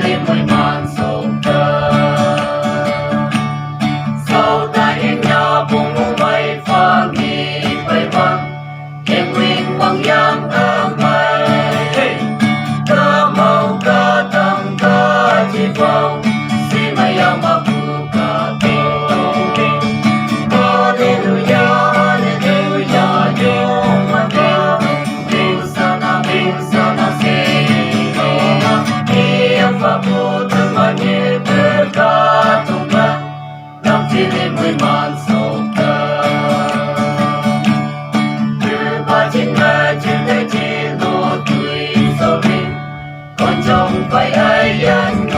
li mười màn sầu tơ sau ta em nhà bung mây pha nghi bay vang em quyên quăng giang ở mây ca mau ca tăng ca chi phong si maya ma buka Hallelujah, hallelujah, Yom Adel, Bilsana, Bilsana, Sehona, Ia favor manye berkatungga, nam tili mười man sota. Ba chín ba chín đây chỉ lo tuổi sau đi, còn chồng phải ai ăn